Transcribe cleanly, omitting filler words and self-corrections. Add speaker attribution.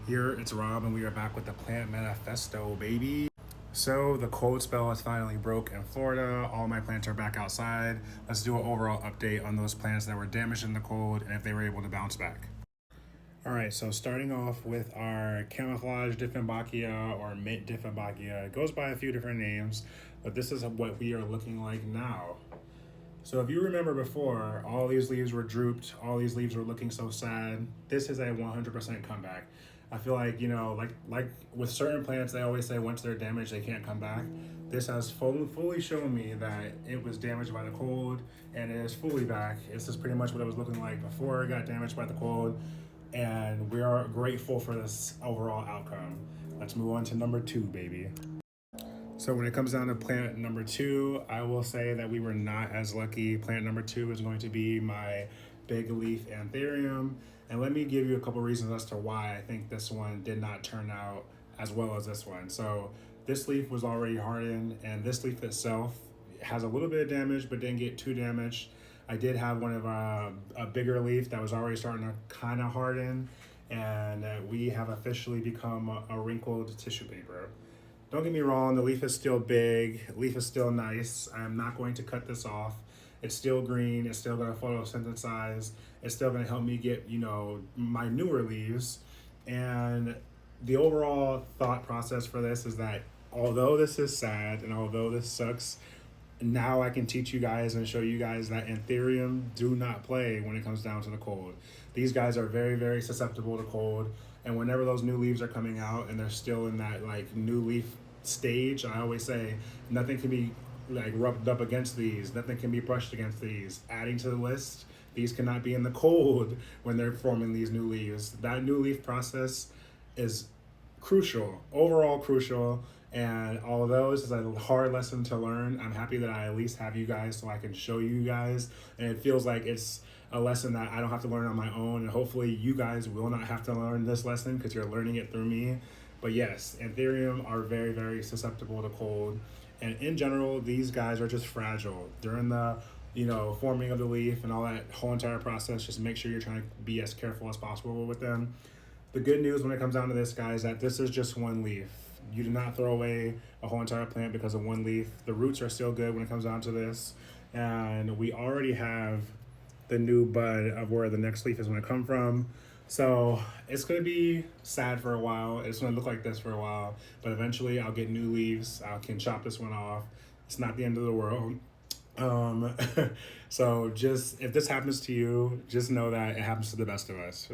Speaker 1: Here it's Rob, and we are back with the Plant Manifesto, baby. So the cold spell has finally broke in Florida. All my plants are back outside. Let's do an overall update on those plants that were damaged in the cold and if they were able to bounce back. All right, so starting off with our camouflage Dieffenbachia or mint Dieffenbachia. It goes by a few different names, but this is what we are looking like now. So if you remember before, all these leaves were drooped, all these leaves were looking so sad. This is a 100% comeback. I feel like, like with certain plants, they always say once they're damaged, they can't come back. This has fully shown me that it was damaged by the cold and it is fully back. This is pretty much what it was looking like before it got damaged by the cold. And we are grateful for this overall outcome. Let's move on to number 2, baby. So when it comes down to plant number 2, I will say that we were not as lucky. Plant number 2 is going to be my big leaf anthurium. And let me give you a couple reasons as to why I think this one did not turn out as well as this one. So this leaf was already hardened, and this leaf itself has a little bit of damage but didn't get too damaged. I did have one of a bigger leaf that was already starting to kind of harden, and we have officially become a wrinkled tissue paper. Don't get me wrong, the leaf is still big, leaf is still nice. I'm not going to cut this off. It's still green, it's still gonna photosynthesize, it's still gonna help me get, my newer leaves. And the overall thought process for this is that although this is sad and although this sucks, now I can teach you guys and show you guys that anthurium do not play when it comes down to the cold. These guys are very, very susceptible to cold. And whenever those new leaves are coming out and they're still in that like new leaf stage, I always say nothing can be like rubbed up against these, nothing can be brushed against these. Adding to the list, these cannot be in the cold when they're forming these new leaves. That new leaf process is crucial, overall crucial. And although this is a hard lesson to learn, I'm happy that I at least have you guys so I can show you guys. And it feels like it's a lesson that I don't have to learn on my own. And hopefully you guys will not have to learn this lesson because you're learning it through me. But yes, anthurium are very, very susceptible to cold. And in general, these guys are just fragile. During the forming of the leaf and all that whole entire process, just make sure you're trying to be as careful as possible with them. The good news when it comes down to this, guys, that this is just one leaf. You do not throw away a whole entire plant because of one leaf. The roots are still good when it comes down to this. And we already have the new bud of where the next leaf is going to come from. So it's going to be sad for a while. It's going to look like this for a while. But eventually I'll get new leaves. I can chop this one off. It's not the end of the world. So just if this happens to you, just know that it happens to the best of us.